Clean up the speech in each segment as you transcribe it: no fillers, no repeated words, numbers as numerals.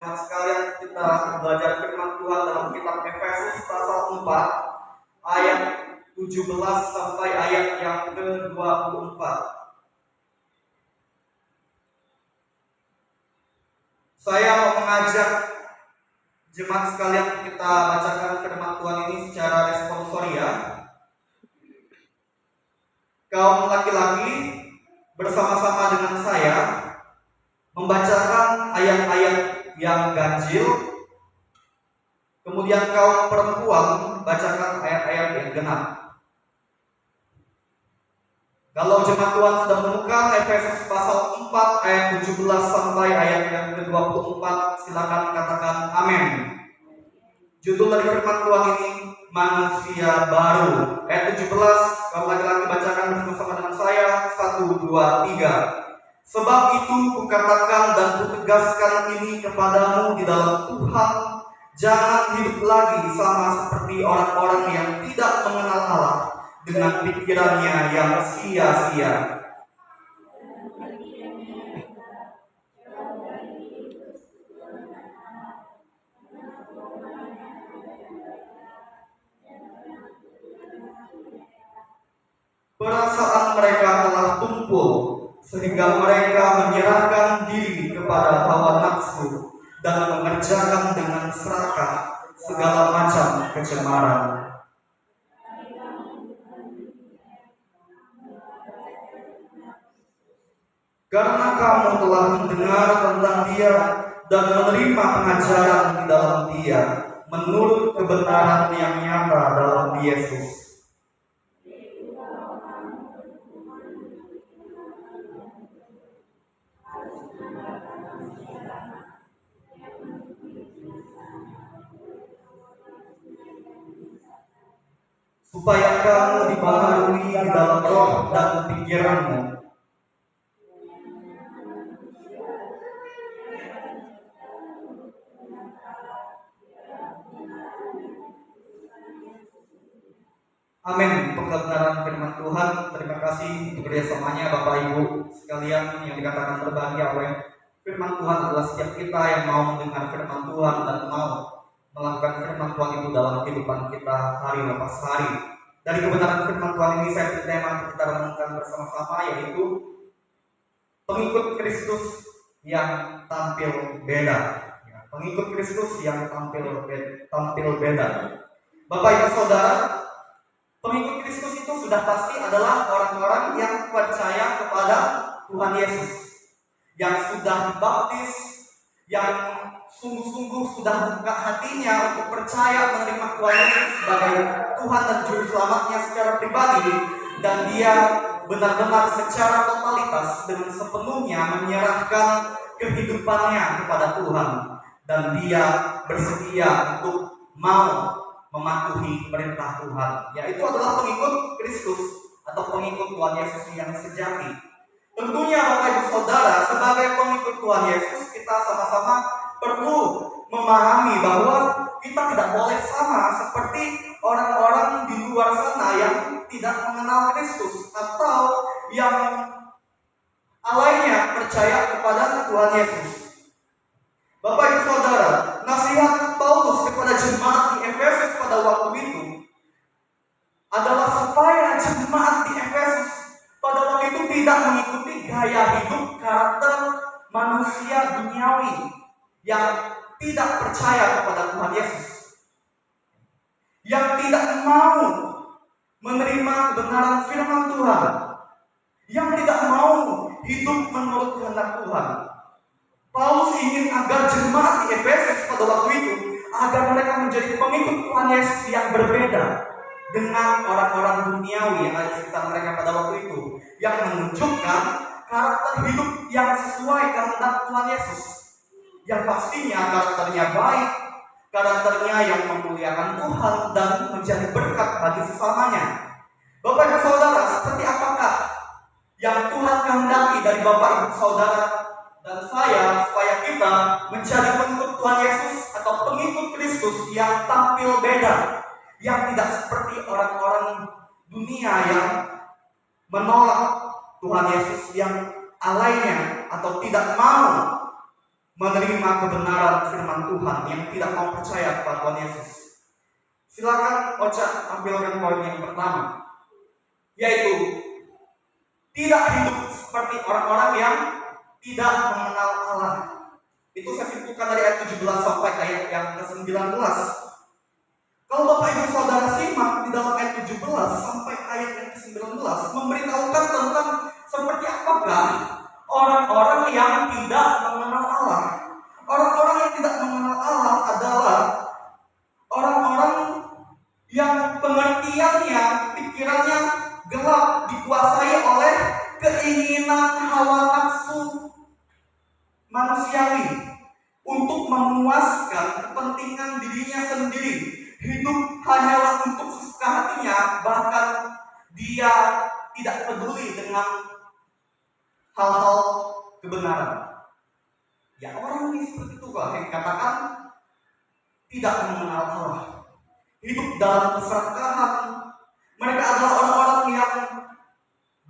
Sekalian kita belajar firman Tuhan dalam kitab Efesus pasal 4 ayat 17 sampai ayat yang ke-24. Saya mau mengajak jemaat sekalian kita bacakan firman Tuhan ini secara responsoria. Kaum laki-laki bersama-sama dengan saya membacakan ayat-ayat yang ganjil, kemudian kaum perempuan bacakan ayat-ayat yang genap. Kalau jemaat Tuhan sudah menemukan Efesus pasal 4 ayat 17 sampai ayat yang ke-24, silakan katakan amin. Judul dari firman Tuhan ini manusia baru. Ayat 17, kalau laki-laki bacakan bersama dengan saya. 1, 2, 3. Sebab itu kukatakan dan kutegaskan ini kepadamu di dalam Tuhan, jangan hidup lagi sama seperti orang-orang yang tidak mengenal Allah dengan pikirannya yang sia-sia. Perasaan mereka telah tumpul sehingga mereka menyerahkan diri kepada hawa nafsu dan mengerjakan dengan serakah segala macam kecemaran. Karena kamu telah mendengar tentang Dia dan menerima pengajaran di dalam Dia menurut kebenaran yang nyata dalam Yesus. Supaya kamu dibaharui di dalam roh dan pikiranmu. Amin. Kebenaran firman Tuhan. Terima kasih untuk kerjasamanya Bapak Ibu sekalian yang dikatakan berbahagia oleh firman Tuhan adalah setiap kita yang mau mendengar firman Tuhan dan mau melakukan firman Tuhan itu dalam kehidupan kita hari lepas hari. Dari kebenaran firman Tuhan ini saya beri tema untuk kita renungkan bersama-sama, yaitu pengikut Kristus yang tampil beda. Pengikut Kristus yang tampil beda. Bapak Ibu Saudara, pengikut Kristus itu sudah pasti adalah orang-orang yang percaya kepada Tuhan Yesus, yang sudah dibaptis, yang sungguh-sungguh sudah buka hatinya untuk percaya menerima Tuhan Yesus sebagai Tuhan dan Juru Selamatnya secara pribadi, dan dia benar-benar secara totalitas dengan sepenuhnya menyerahkan kehidupannya kepada Tuhan, dan dia bersedia untuk mau mematuhi perintah Tuhan, yaitu adalah pengikut Kristus atau pengikut Tuhan Yesus yang sejati. Tentunya Bapak Ibu Saudara, sebagai pengikut Tuhan Yesus, kita sama-sama perlu memahami bahwa kita tidak boleh sama seperti orang-orang di luar sana yang tidak mengenal Kristus atau yang alainya percaya kepada Tuhan Yesus. Bapak Ibu Saudara, nasihat Paulus kepada jemaat di Efesus pada waktu itu adalah supaya jemaat di Efesus pada waktu itu tidak mengikuti gaya hidup karakter manusia duniawi yang tidak percaya kepada Tuhan Yesus, yang tidak mau menerima kebenaran firman Tuhan, yang tidak mau hidup menurut kehendak Tuhan. Paulus ingin agar jemaat di Efesus pada waktu itu agar mereka menjadi pengikut Tuhan Yesus yang berbeda dengan orang-orang duniawi yang ada di sekitar mereka pada waktu itu, yang menunjukkan karakter hidup yang sesuai kehendak Tuhan Yesus, yang pastinya karakternya baik, karakternya yang memuliakan Tuhan dan menjadi berkat bagi sesamanya. Bapak Ibu Saudara, seperti apakah yang Tuhan kehendaki dari Bapak Ibu Saudara dan saya supaya kita menjadi pengikut Tuhan Yesus atau pengikut Kristus yang tampil beda, yang tidak seperti orang-orang dunia yang menolak Tuhan Yesus, yang alainya atau tidak mau menerima kebenaran firman Tuhan, yang tidak mau percaya kepada Tuhan Yesus. Silakan Ocha tampilkan poin yang pertama, yaitu tidak hidup seperti orang-orang yang tidak mengenal Allah. Itu saya simpulkan dari ayat 17 sampai ayat yang ke-19. Kalau Bapak Ibu Saudara simak di dalam ayat 17 sampai ayat yang ke-19 memberitahukan tentang seperti apakah orang-orang yang tidak mengenal Allah. Orang-orang yang tidak mengenal Allah adalah orang-orang yang pengertiannya, pikirannya gelap, dikuasai oleh keinginan hawa nafsu manusiawi untuk memuaskan kepentingan dirinya sendiri. Hidup hanyalah untuk sesuka hatinya, bahkan dia tidak peduli dengan hal-hal kebenaran. Ya, orang ini seperti itu yang katakan tidak mengenal Allah, hidup dalam keserakahan. Mereka adalah orang-orang yang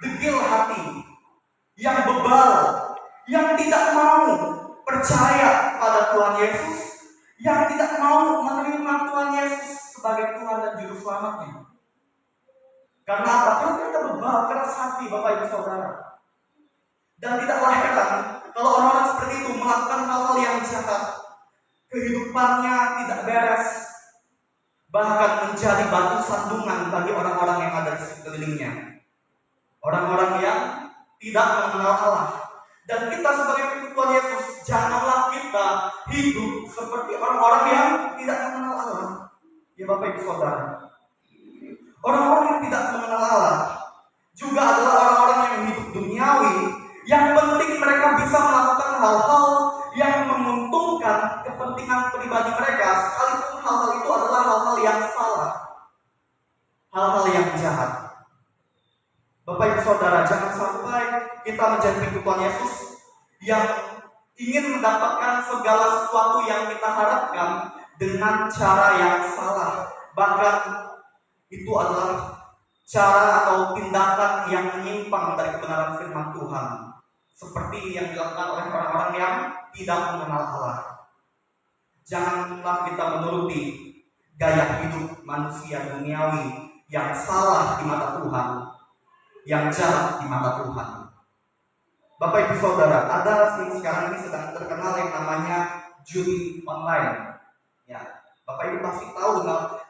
degil hati, yang bebal, yang tidak mau percaya pada Tuhan Yesus, yang tidak mau menerima Tuhan Yesus sebagai Tuhan dan Juru Selamatnya. Karena apa? Karena mereka bebal, keras hati, Bapak Ibu Saudara. Dan tidaklah heran kalau orang-orang seperti itu melakukan hal-hal yang jahat, kehidupannya tidak beres, bahkan menjadi batu sandungan bagi orang-orang yang ada di sekelilingnya. Orang-orang yang tidak mengenal Allah. Dan kita sebagai pengikut Tuhan Yesus, janganlah kita hidup seperti orang-orang yang tidak mengenal Allah. Ya Bapak Ibu Saudara, orang-orang yang tidak mengenal Allah juga adalah orang-orang yang hidup duniawi. Yang penting mereka bisa melakukan hal-hal yang menguntungkan kepentingan pribadi mereka, sekalipun hal-hal itu adalah hal-hal yang salah, hal-hal yang jahat. Bapak Ibu Saudara, jangan sampai kita menjadi pengikut Tuhan Yesus yang ingin mendapatkan segala sesuatu yang kita harapkan dengan cara yang salah. Bahkan itu adalah cara atau tindakan yang menyimpang dari kebenaran firman Tuhan, seperti yang dilakukan oleh orang-orang yang tidak mengenal Allah. Janganlah kita menuruti gaya hidup manusia duniawi yang salah di mata Tuhan, yang jahat di mata Tuhan. Bapak Ibu Saudara, ada sekarang ini sedang terkenal yang namanya judi online. Ya, Bapak Ibu pasti tahu,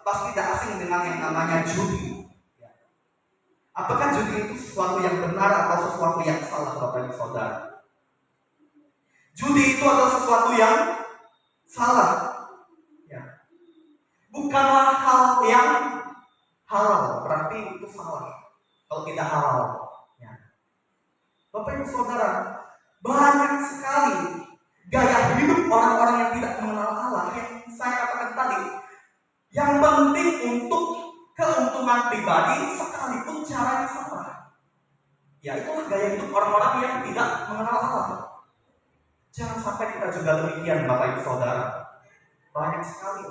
pasti tidak asing dengan yang namanya judi. Ya. Apakah judi itu sesuatu yang benar atau sesuatu yang salah, Bapak Ibu Saudara? Judi itu adalah sesuatu yang salah. Ya. Bukanlah hal yang halal, berarti itu salah. Kalau tidak halal, ya. Bapak Ibu Saudara, banyak sekali gaya hidup orang-orang yang tidak mengenal Allah yang saya katakan tadi, yang penting untuk keuntungan pribadi sekalipun caranya salah. Ya, itulah gaya hidup orang-orang yang tidak mengenal Allah. Jangan sampai kita juga demikian, Bapak Ibu Saudara. Banyak sekali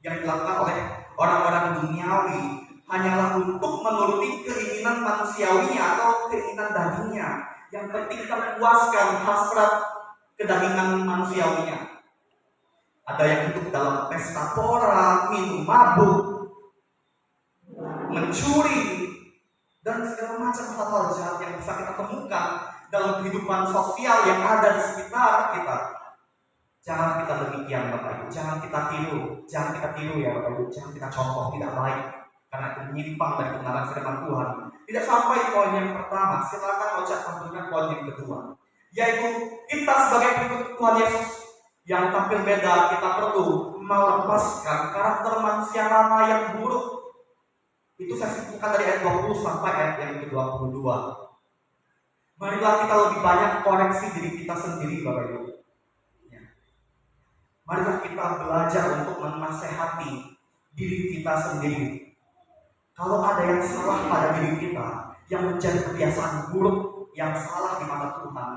yang dilakukan oleh orang-orang duniawi hanyalah untuk menuruti keinginan manusiawinya atau keinginan dagingnya. Yang penting terpuaskan hasrat kedagingan manusiawinya. Ada yang hidup dalam pesta pora, minum mabuk, mencuri, dan segala macam hal-hal jahat yang bisa kita temukan dalam kehidupan sosial yang ada di sekitar kita. Jangan kita demikian, Bapak Ibu. Jangan kita tiru ya Bapak Ibu. Jangan kita contoh, tidak baik. Karena itu menyimpang dari kebenaran firman Tuhan. Tidak sampai poin yang pertama, silakan Ocha tampilkan poin yang kedua, yaitu kita sebagai pengikut Tuhan Yesus yang tampil beda, kita perlu melepaskan karakter manusia lama yang buruk. Itu saya simpulkan dari ayat 20 sampai ayat yang ke-22. Marilah kita lebih banyak koreksi diri kita sendiri, Bapak Ibu. Ya. Marilah kita belajar untuk menasehati diri kita sendiri. Kalau ada yang salah pada diri kita, yang menjadi kebiasaan buruk, yang salah di mata Tuhan,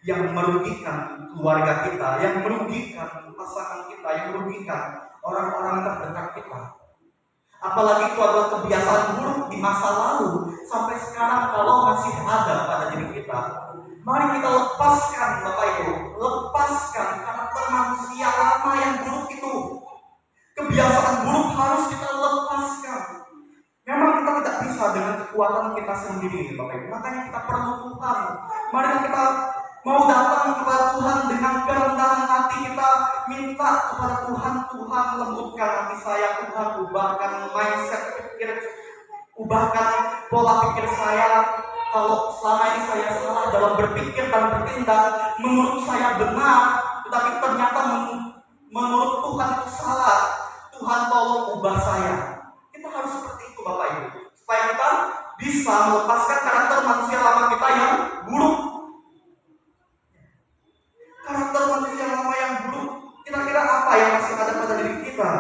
yang merugikan keluarga kita, yang merugikan pasangan kita, yang merugikan orang-orang terdekat kita, apalagi itu adalah kebiasaan buruk di masa lalu, sampai sekarang kalau masih ada pada diri kita, Mari kita lepaskan Bapak Ibu, lepaskan karakter manusia lama yang buruk itu. Kebiasaan buruk harus kita lepaskan. Memang kita tidak bisa dengan kekuatan kita sendiri Bapak Ibu, makanya kita perlu Tuhan. Mari kita mau datang kepada Tuhan dengan kerendahan hati, kita minta kepada Tuhan, Tuhan lembutkan hati saya, Tuhan ubahkan mindset pikir, ubahkan pola pikir saya. Kalau selama ini saya salah dalam berpikir dan bertindak, menurut saya benar, tetapi ternyata menurut Tuhan itu salah. Tuhan tolong ubah saya. Kita harus seperti itu Bapak Ibu, supaya kita bisa melepaskan karakter manusia lama kita yang buruk. Karakter manusia lama yang buruk, kira-kira apa yang masih ada pada diri kita?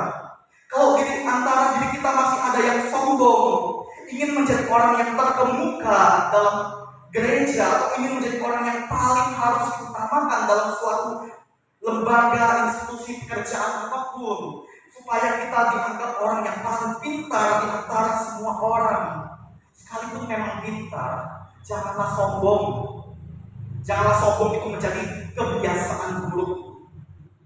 Kalau di antara diri kita masih ada yang sombong, ingin menjadi orang yang terkemuka dalam gereja, atau ingin menjadi orang yang paling harus diutamakan dalam suatu lembaga, institusi pekerjaan apapun, supaya kita dianggap orang yang paling pintar di antara semua orang. Sekalipun memang pintar, janganlah sombong. Janganlah sombong itu menjadi kebiasaan buruk.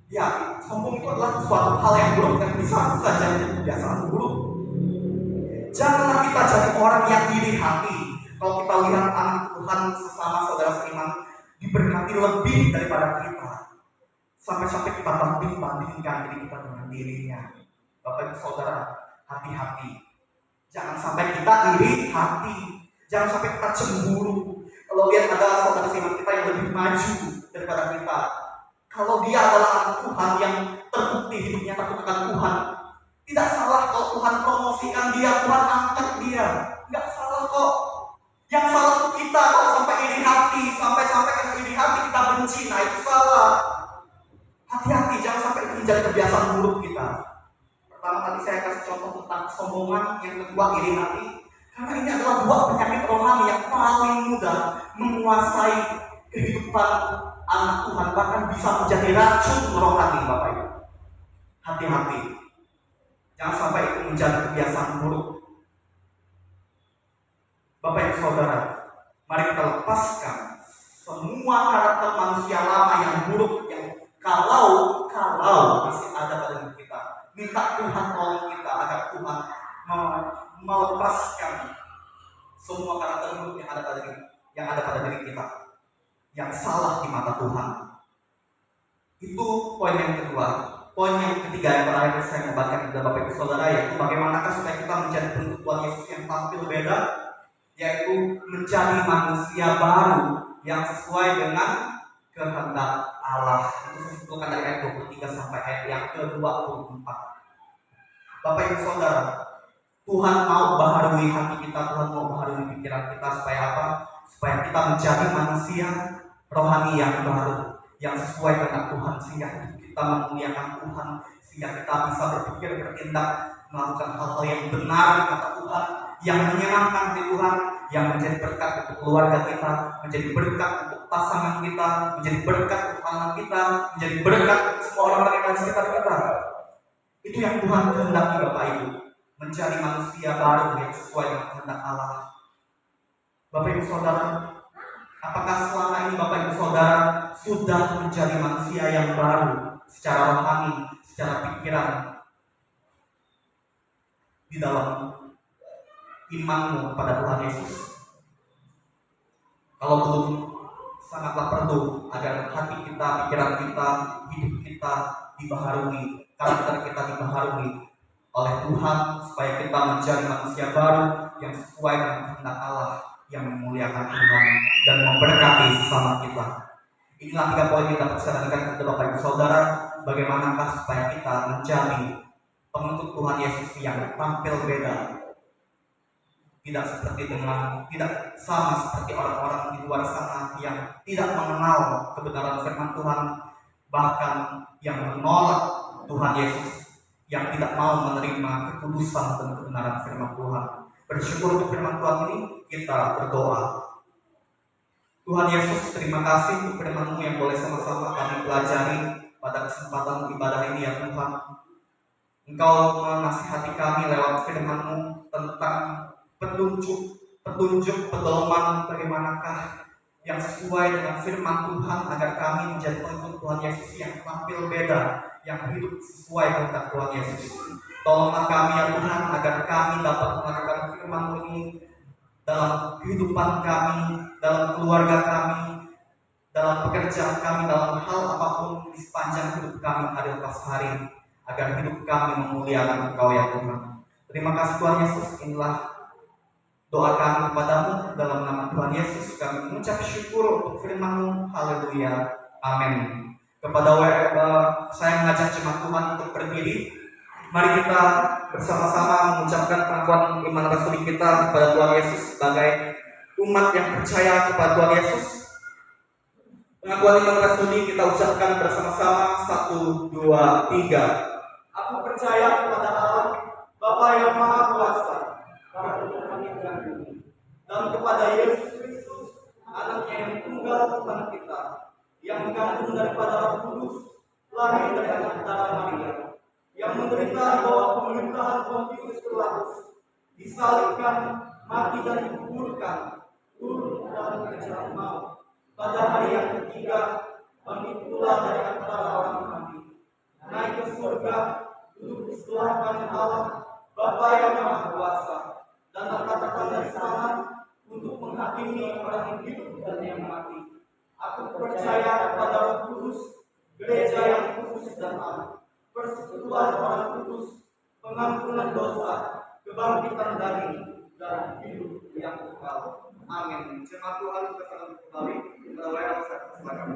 Ya, sombong itu adalah suatu hal yang buruk dan bisa saja menjadi kebiasaan buruk. Janganlah kita jadi orang yang iri hati. Kalau kita lihat anak Tuhan sesama saudara seiman diberkati lebih daripada kita, sampai-sampai kita banding-bandingkan diri kita dengan dirinya. Bapak Ibu Saudara, hati-hati. Jangan sampai kita iri hati. Jangan sampai kita cemburu. Kalau lihat ada saudara seiman kita yang lebih maju daripada kita, kalau dia adalah anak Tuhan yang terbukti hidupnya takut akan Tuhan, tidak salah kalau Tuhan promosikan dia, Tuhan angkat dia. Nggak salah kok. Yang salah itu kita kalau sampai iri hati, sampai-sampai karena iri hati kita benci, nah itu salah. Hati-hati, jangan sampai itu menjadi kebiasaan buruk kita. Pertama tadi saya kasih contoh tentang kesombongan, yang kedua iri hati. Karena ini adalah dua penyakit rohani yang paling mudah menguasai kehidupan anak Tuhan, bahkan bisa menjadi racun rohani Bapak Ibu. Hati-hati. Jangan sampai itu menjadi kebiasaan buruk. Bapak Ibu Saudara, mari kita lepaskan semua karakter manusia lama yang buruk, yang kalau masih ada pada diri kita. Minta Tuhan tolong kita agar Tuhan melepaskan semua karakter buruk yang ada pada diri kita, yang salah di mata Tuhan. Itu poin yang kedua. Poin yang ketiga yang terakhir saya mau bagikan kepada Bapak Ibu Saudara, yaitu bagaimanakah supaya kita menjadi bentuk Tuhan Yesus yang tampil beda, yaitu menjadi manusia baru yang sesuai dengan kehendak Allah. Itu saya sebutkan dari ayat 23 sampai ayat yang ke-24. Bapak Ibu Saudara, Tuhan mau baharui hati kita, Tuhan mau baharui pikiran kita, supaya apa? Supaya kita menjadi manusia rohani yang baru, yang sesuai dengan Tuhan, sehingga kita memuliakan Tuhan, sehingga kita bisa berpikir, bertindak, melakukan hal-hal yang benar di mata Tuhan, yang menyenangkan di Tuhan, yang menjadi berkat untuk keluarga kita, menjadi berkat untuk pasangan kita, menjadi berkat untuk anak kita, menjadi berkat untuk semua orang-orang yang ada di sekitar kita. Itu yang Tuhan kehendaki Bapak Ibu, mencari manusia baru yang sesuai dengan kehendak Allah. Bapak Ibu Saudara, apakah selama ini Bapak Ibu Saudara sudah menjadi manusia yang baru secara rohani, secara pikiran, di dalam imanmu kepada Tuhan Yesus? Kalau belum, sangatlah perlu agar hati kita, pikiran kita, hidup kita dibaharui, karakter kita dibaharui oleh Tuhan, supaya kita menjadi manusia baru yang sesuai dengan kehendak Allah, yang memuliakan Tuhan dan memberkati sesama kita. Inilah 3 poin yang dapat saya berikan kepada Bapak Ibu Saudara, bagaimanakah supaya kita menjadi pengikut Tuhan Yesus yang tampil beda, tidak sama seperti orang-orang di luar sana yang tidak mengenal kebenaran firman Tuhan, bahkan yang menolak Tuhan Yesus, yang tidak mau menerima kekudusan dan kebenaran firman Tuhan. Bersyukur untuk firman Tuhan ini, kita berdoa. Tuhan Yesus, terima kasih untuk firman-Mu yang boleh sama-sama kami pelajari pada kesempatan ibadah ini ya Tuhan. Engkau menasihati kami lewat firman-Mu tentang petunjuk pedoman bagaimanakah yang sesuai dengan firman Tuhan agar kami menjadi pengikut Tuhan Yesus yang tampil beda, yang hidup sesuai kehendak Tuhan Yesus. Tolonglah kami ya Tuhan agar kami dapat melakukan firman ini dalam kehidupan kami, dalam keluarga kami, dalam pekerjaan kami, dalam hal apapun di sepanjang hidup kami hari lepas hari, agar hidup kami memuliakan Engkau ya Tuhan. Terima kasih Tuhan Yesus, inilah doa kami kepadamu dalam nama Tuhan Yesus. Kami mengucap syukur untuk firman-Mu. Haleluya. Amin. Kepada saya mengajak jemaat Tuhan untuk berdiri. Mari kita bersama-sama mengucapkan pengakuan iman rasuli kita kepada Tuhan Yesus sebagai umat yang percaya kepada Tuhan Yesus. Pengakuan iman rasuli kita ucapkan bersama-sama. 1, 2, 3. Aku percaya kepada Allah, Bapa yang Maha Kuasa, dan kepada Yesus Kristus, anaknya yang tunggal Tuhan kita, yang mengandung daripada Roh Kudus, lahir dari anak darah Maria, yang menderita bawah pemerintahan Pontius Pilatus, disalibkan, mati dan dikuburkan, turun dalam kerajaan maut, pada hari yang ketiga bangkit pula dari antara orang mati, naik ke surga, duduk di sebelah kanan Allah, Bapa yang Maha Kuasa, dan akan datang dari sana untuk menghakimi orang yang hidup dan yang mati. Aku percaya kepada Roh Kudus, gereja yang kudus dan am, persekutuan orang kudus, pengampunan dosa, kebangkitan dari dan hidup yang kekal. Amin. Jemaat Tuhan kita selalu kembali. Kita silakan.